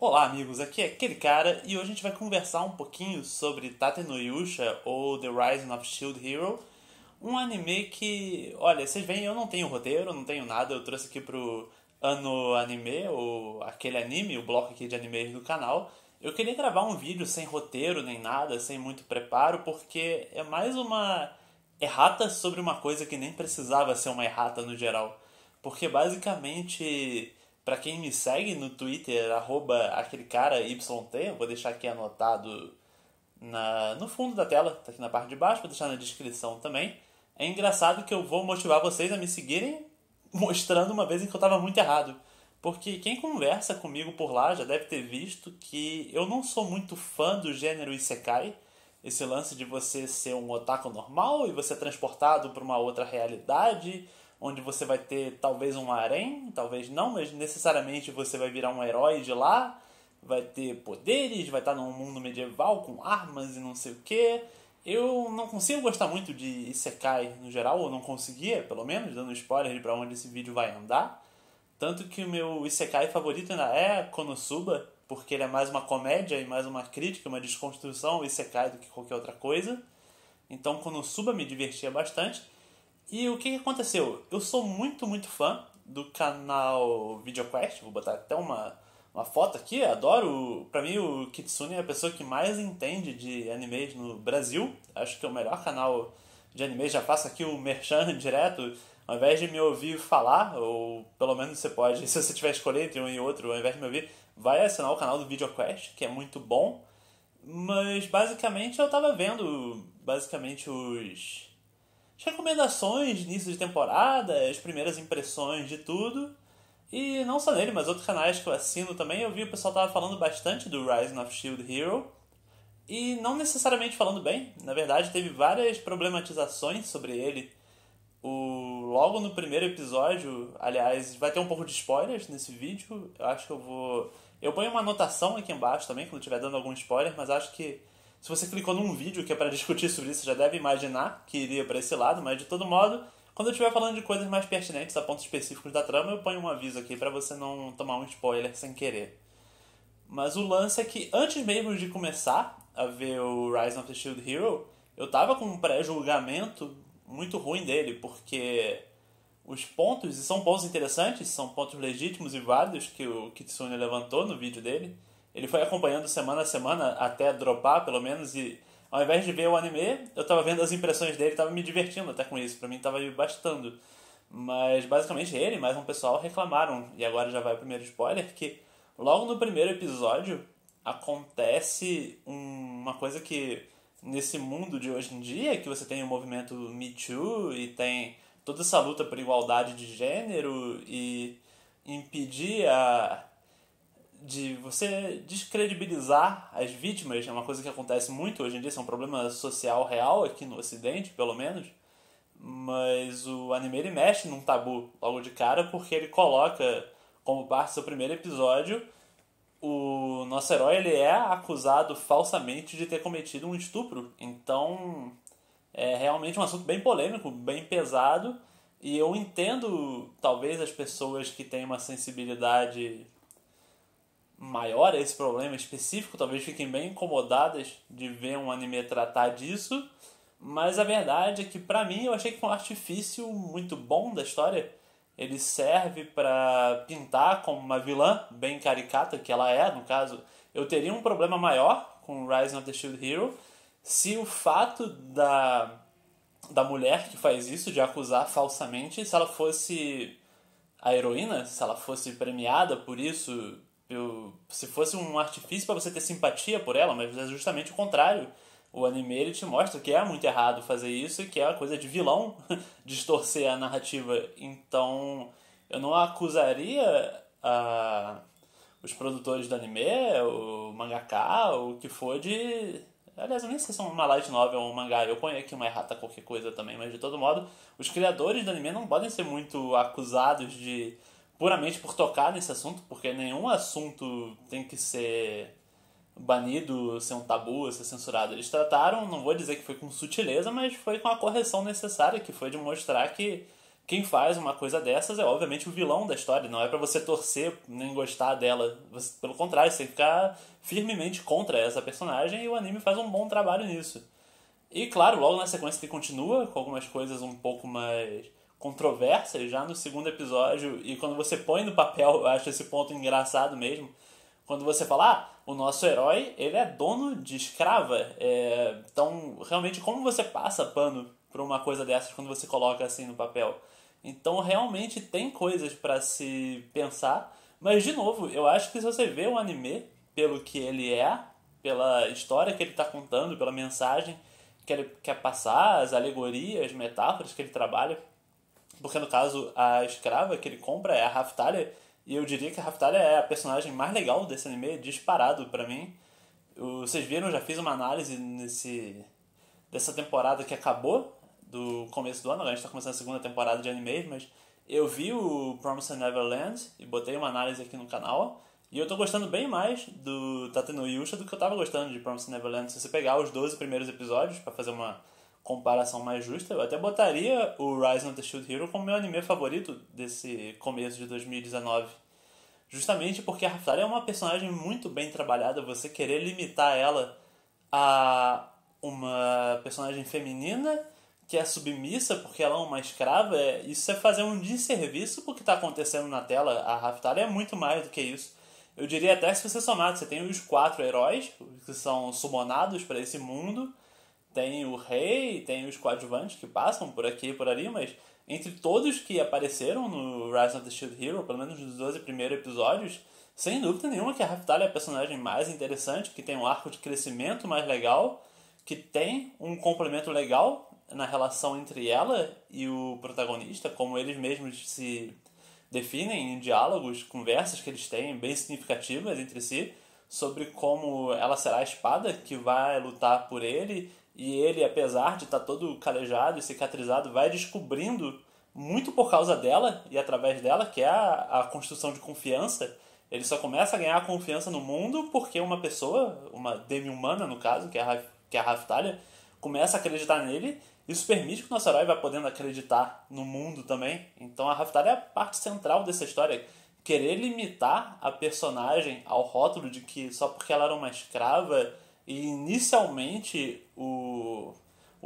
Olá amigos, aqui é aquele cara e hoje a gente vai conversar um pouquinho sobre Tate no Yusha ou The Rising of Shield Hero, um anime que, olha, vocês veem, eu não tenho roteiro, não tenho nada, eu trouxe aqui pro Ano Anime, ou aquele anime, o bloco aqui de animes do canal. Eu queria gravar um vídeo sem roteiro nem nada, sem muito preparo, porque é mais uma errata sobre uma coisa que nem precisava ser uma errata no geral. Porque basicamente, pra quem me segue no Twitter, arroba aquele cara YT, eu vou deixar aqui anotado no fundo da tela, tá aqui na parte de baixo, vou deixar na descrição também. É engraçado que eu vou motivar vocês a me seguirem mostrando uma vez em que eu tava muito errado. Porque quem conversa comigo por lá já deve ter visto que eu não sou muito fã do gênero Isekai. Esse lance de você ser um otaku normal e você é transportado para uma outra realidade, onde você vai ter talvez um harém, talvez não, mas necessariamente você vai virar um herói de lá, vai ter poderes, vai estar num mundo medieval com armas e não sei o que. Eu não consigo gostar muito de Isekai no geral, ou não conseguia, pelo menos, dando spoiler de pra onde esse vídeo vai andar. Tanto que o meu Isekai favorito ainda é Konosuba, porque ele é mais uma comédia e mais uma crítica, uma desconstrução ao Isekai do que qualquer outra coisa. Então Konosuba me divertia bastante. E o que aconteceu? Eu sou muito fã do canal VideoQuest, vou botar até uma foto aqui, adoro. Pra mim o Kitsune é a pessoa que mais entende de animes no Brasil. Acho que é o melhor canal de animes, já faço aqui o merchan direto. Ao invés de me ouvir falar, ou pelo menos você pode, se você tiver escolher entre um e outro, ao invés de me ouvir, vai assinar o canal do VideoQuest, que é muito bom. Mas basicamente eu tava vendo as recomendações de início de temporada, as primeiras impressões de tudo. E não só nele, mas outros canais que eu assino também, eu vi o pessoal tava falando bastante do Rising of Shield Hero. E não necessariamente falando bem, na verdade teve várias problematizações sobre ele. Logo no primeiro episódio, aliás, vai ter um pouco de spoilers nesse vídeo. Eu acho que eu vou. Eu ponho uma anotação aqui embaixo também, quando estiver dando algum spoiler, mas acho que se você clicou num vídeo que é para discutir sobre isso, você já deve imaginar que iria para esse lado, mas de todo modo, quando eu estiver falando de coisas mais pertinentes a pontos específicos da trama, eu ponho um aviso aqui para você não tomar um spoiler sem querer. Mas o lance é que antes mesmo de começar a ver o Rise of the Shield Hero, eu tava com um pré-julgamento muito ruim dele, porque os pontos, e são pontos interessantes, são pontos legítimos e válidos que o Kitsune levantou no vídeo dele. Ele foi acompanhando semana a semana até dropar, pelo menos, e ao invés de ver o anime, eu tava vendo as impressões dele e tava me divertindo até com isso. Pra mim tava me bastando. Mas basicamente ele e mais um pessoal reclamaram, e agora já vai o primeiro spoiler, que logo no primeiro episódio acontece uma coisa que nesse mundo de hoje em dia, que você tem o movimento Me Too e tem toda essa luta por igualdade de gênero e impedir de você descredibilizar as vítimas, é uma coisa que acontece muito hoje em dia, isso é um problema social real aqui no Ocidente, pelo menos. Mas o anime ele mexe num tabu logo de cara, porque ele coloca como parte do seu primeiro episódio o nosso herói ele é acusado falsamente de ter cometido um estupro. Então é realmente um assunto bem polêmico, bem pesado. E eu entendo talvez as pessoas que têm uma sensibilidade maior a esse problema específico, talvez fiquem bem incomodadas de ver um anime tratar disso. Mas a verdade é que pra mim eu achei que foi um artifício muito bom da história. Ele serve pra pintar como uma vilã bem caricata, que ela é, no caso. Eu teria um problema maior com Rising of the Shield Hero se o fato da mulher que faz isso, de acusar falsamente, se ela fosse a heroína, se ela fosse premiada por isso, se fosse um artifício para você ter simpatia por ela, mas é justamente o contrário. O anime ele te mostra que é muito errado fazer isso e que é uma coisa de vilão distorcer a narrativa. Então eu não acusaria os produtores do anime, o mangaka, o que for de... Aliás, eu nem sei se é uma light novel ou um mangá, eu ponho aqui uma errata qualquer coisa também, mas de todo modo, os criadores do anime não podem ser muito acusados de puramente por tocar nesse assunto, porque nenhum assunto tem que ser banido, ser um tabu, ser censurado. Eles trataram, não vou dizer que foi com sutileza, mas foi com a correção necessária, que foi de mostrar que quem faz uma coisa dessas é obviamente o vilão da história, não é pra você torcer nem gostar dela. Pelo contrário, você tem que ficar firmemente contra essa personagem e o anime faz um bom trabalho nisso. E claro, logo na sequência ele continua com algumas coisas um pouco mais controversas já no segundo episódio, e quando você põe no papel, eu acho esse ponto engraçado mesmo, quando você fala, o nosso herói, ele é dono de escrava. Então, realmente, como você passa pano por uma coisa dessas quando você coloca assim no papel? Então, realmente tem coisas pra se pensar, mas, de novo, eu acho que se você vê o anime pelo que ele é, pela história que ele tá contando, pela mensagem que ele quer passar, as alegorias, metáforas que ele trabalha, porque no caso a escrava que ele compra é a Raftalia, e eu diria que a Raftalia é a personagem mais legal desse anime, disparado pra mim. Vocês viram, eu já fiz uma análise dessa temporada que acabou, do começo do ano, agora a gente tá começando a segunda temporada de animes, mas eu vi o Promised Neverland e botei uma análise aqui no canal, e eu tô gostando bem mais do Tate no Yusha do que eu tava gostando de Promised Neverland. Se você pegar os 12 primeiros episódios pra fazer uma comparação mais justa, eu até botaria o Rise of the Shield Hero como meu anime favorito desse começo de 2019. Justamente porque a Raftalia é uma personagem muito bem trabalhada, você querer limitar ela a uma personagem feminina que é submissa porque ela é uma escrava, isso é fazer um desserviço pro que está acontecendo na tela. A Raftalia é muito mais do que isso. Eu diria até que se você somar, você tem os 4 heróis que são summonados para esse mundo, tem o rei, tem os coadjuvantes que passam por aqui e por ali, mas entre todos que apareceram no Rise of the Shield Hero, pelo menos nos 12 primeiros episódios, sem dúvida nenhuma que a Raftalia é a personagem mais interessante, que tem um arco de crescimento mais legal, que tem um complemento legal na relação entre ela e o protagonista, como eles mesmos se definem em diálogos, conversas que eles têm bem significativas entre si, sobre como ela será a espada que vai lutar por ele, e ele, apesar de estar todo calejado e cicatrizado, vai descobrindo, muito por causa dela e através dela, que é a construção de confiança. Ele só começa a ganhar confiança no mundo porque uma pessoa, uma demi-humana no caso, que é a Raftalia, começa a acreditar nele. Isso permite que o nosso herói vá podendo acreditar no mundo também. Então a Raftalia é a parte central dessa história. Querer limitar a personagem ao rótulo de que só porque ela era uma escrava e inicialmente o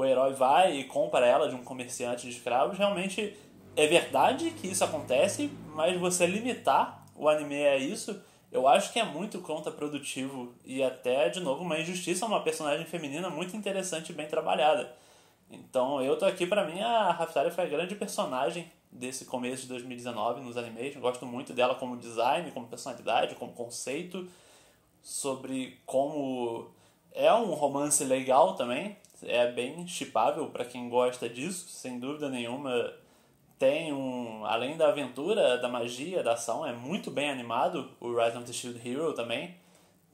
herói vai e compra ela de um comerciante de escravos, realmente é verdade que isso acontece, mas você limitar o anime a isso, eu acho que é muito contraprodutivo e até, de novo, uma injustiça a uma personagem feminina muito interessante e bem trabalhada. Então eu tô aqui, pra mim, a Raftalia foi a grande personagem desse começo de 2019 nos animes. Eu gosto muito dela como design, como personalidade, como conceito, sobre como é um romance legal também, é bem shippável pra quem gosta disso, sem dúvida nenhuma. Tem além da aventura, da magia, da ação, é muito bem animado o Rise of the Shield Hero também.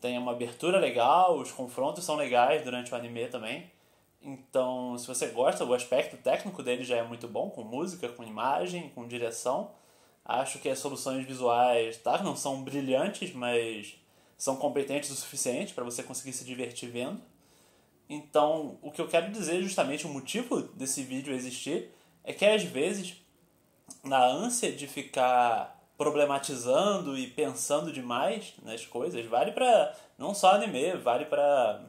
Tem uma abertura legal, os confrontos são legais durante o anime também. Então, se você gosta, o aspecto técnico dele já é muito bom, com música, com imagem, com direção. Acho que as soluções visuais, não são brilhantes, mas são competentes o suficiente para você conseguir se divertir vendo. Então, o que eu quero dizer, justamente o motivo desse vídeo existir, é que às vezes, na ânsia de ficar problematizando e pensando demais nas coisas, vale pra não só anime, vale pra...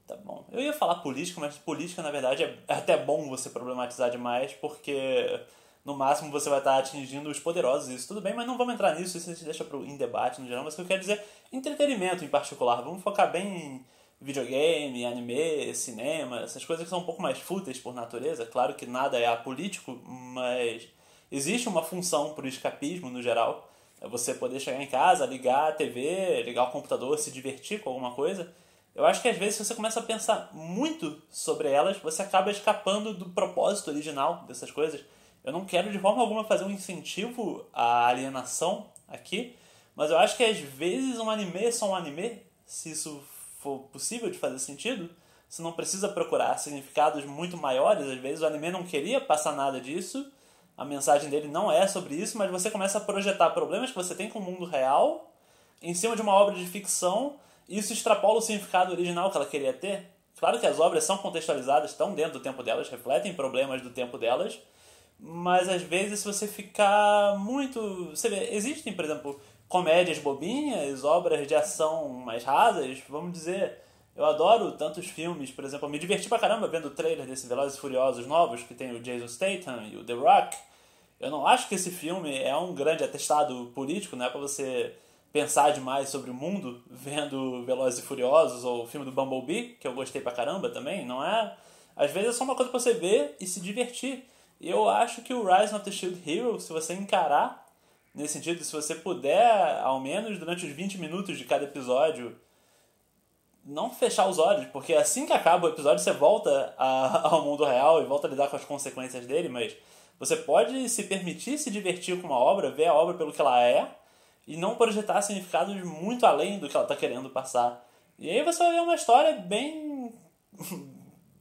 Tá bom. Eu ia falar política, mas política, na verdade, é até bom você problematizar demais, porque no máximo você vai estar atingindo os poderosos. Isso tudo bem, mas não vamos entrar nisso, isso a gente deixa em debate no geral. Mas o que eu quero dizer, entretenimento em particular. Vamos focar bem em videogame, anime, cinema, essas coisas que são um pouco mais fúteis por natureza. Claro que nada é apolítico, mas existe uma função para o escapismo no geral. É você poder chegar em casa, ligar a TV, ligar o computador, se divertir com alguma coisa. Eu acho que às vezes se você começa a pensar muito sobre elas, você acaba escapando do propósito original dessas coisas. Eu não quero de forma alguma fazer um incentivo à alienação aqui, mas eu acho que às vezes um anime é só um anime, se isso for possível de fazer sentido. Você não precisa procurar significados muito maiores, às vezes o anime não queria passar nada disso, a mensagem dele não é sobre isso, mas você começa a projetar problemas que você tem com o mundo real em cima de uma obra de ficção. Isso extrapola o significado original que ela queria ter. Claro que as obras são contextualizadas, estão dentro do tempo delas, refletem problemas do tempo delas, mas às vezes se você ficar muito... Você vê, existem, por exemplo, comédias bobinhas, obras de ação mais rasas, vamos dizer... Eu adoro tantos filmes, por exemplo, eu me diverti pra caramba vendo o trailer desse Velozes e Furiosos novos, que tem o Jason Statham e o The Rock. Eu não acho que esse filme é um grande atestado político, não é pra você pensar demais sobre o mundo vendo Velozes e Furiosos ou o filme do Bumblebee, que eu gostei pra caramba também, não é? Às vezes é só uma coisa pra você ver e se divertir. E eu acho que o Rise of the Shield Hero, se você encarar nesse sentido, se você puder, ao menos durante os 20 minutos de cada episódio, não fechar os olhos, porque assim que acaba o episódio você volta ao mundo real e volta a lidar com as consequências dele, mas você pode se permitir se divertir com uma obra, ver a obra pelo que ela é e não projetar significados muito além do que ela está querendo passar. E aí você vai ver uma história bem...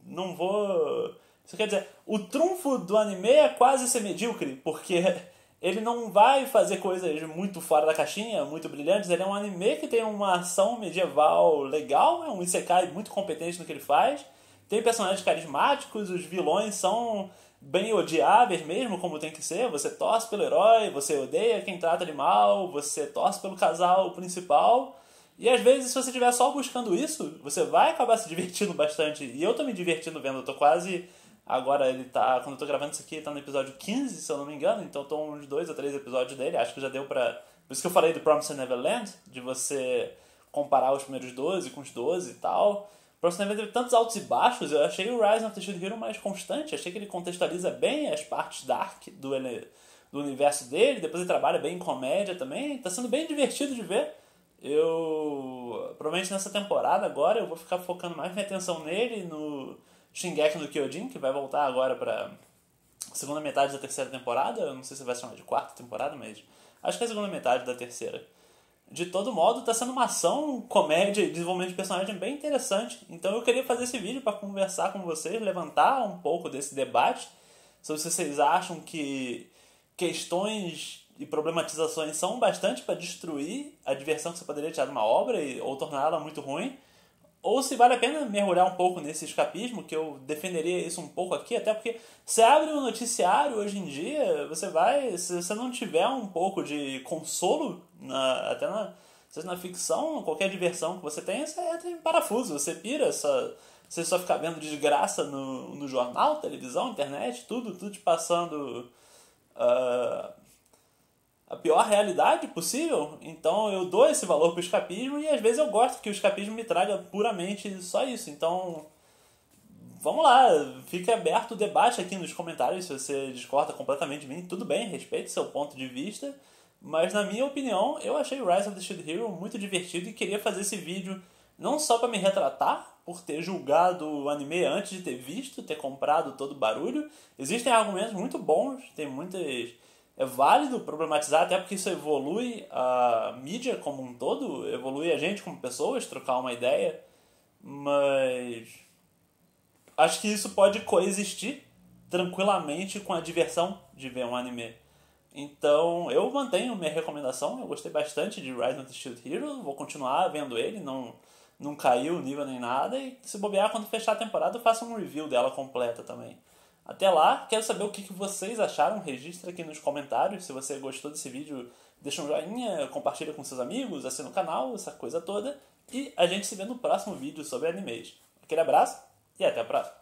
não vou... Isso quer dizer, o trunfo do anime é quase ser medíocre, porque ele não vai fazer coisas muito fora da caixinha, muito brilhantes. Ele é um anime que tem uma ação medieval legal, é um isekai muito competente no que ele faz. Tem personagens carismáticos, os vilões são bem odiáveis mesmo, como tem que ser. Você torce pelo herói, você odeia quem trata ele mal, você torce pelo casal principal. E às vezes, se você estiver só buscando isso, você vai acabar se divertindo bastante. E eu tô me divertindo vendo, eu tô quase... Agora ele tá... Quando eu tô gravando isso aqui, ele tá no episódio 15, se eu não me engano. Então eu tô uns 2 ou 3 episódios dele. Acho que já deu pra... Por isso que eu falei do Promised Neverland, de você comparar os primeiros 12 com os 12 e tal. Promised Neverland teve tantos altos e baixos. Eu achei o Rise of the Shield Hero mais constante. Achei que ele contextualiza bem as partes dark do universo dele. Depois ele trabalha bem em comédia também. Tá sendo bem divertido de ver. Eu... Provavelmente nessa temporada agora eu vou ficar focando mais minha atenção nele, no Shingeki no Kyojin, que vai voltar agora pra segunda metade da terceira temporada. Eu não sei se vai chamar de quarta temporada, mas acho que é a segunda metade da terceira. De todo modo, tá sendo uma ação, comédia e desenvolvimento de personagem bem interessante. Então eu queria fazer esse vídeo para conversar com vocês, levantar um pouco desse debate sobre se vocês acham que questões e problematizações são bastante para destruir a diversão que você poderia tirar de uma obra ou torná-la muito ruim, ou se vale a pena mergulhar um pouco nesse escapismo, que eu defenderia isso um pouco aqui, até porque você abre um noticiário hoje em dia, você vai, se você não tiver um pouco de consolo, seja na ficção, qualquer diversão que você tenha, você entra em parafuso, você pira, você só fica vendo desgraça no jornal, televisão, internet, tudo te passando a pior realidade possível. Então eu dou esse valor pro escapismo e às vezes eu gosto que o escapismo me traga puramente só isso. Então vamos lá, fica aberto o debate aqui nos comentários. Se você discorda completamente de mim, tudo bem, respeite seu ponto de vista, mas na minha opinião eu achei Rise of the Shield Hero muito divertido e queria fazer esse vídeo não só para me retratar por ter julgado o anime antes de ter visto, ter comprado todo o barulho. Existem argumentos muito bons, tem muitas... É válido problematizar, até porque isso evolui a mídia como um todo, evolui a gente como pessoas, trocar uma ideia, mas acho que isso pode coexistir tranquilamente com a diversão de ver um anime. Então eu mantenho minha recomendação, eu gostei bastante de Rise of the Shield Hero, vou continuar vendo ele, não caiu o nível nem nada, e se bobear quando fechar a temporada eu faço um review dela completa também. Até lá, quero saber o que vocês acharam, registra aqui nos comentários. Se você gostou desse vídeo, deixa um joinha, compartilha com seus amigos, assina o canal, essa coisa toda. E a gente se vê no próximo vídeo sobre animes. Aquele abraço e até a próxima!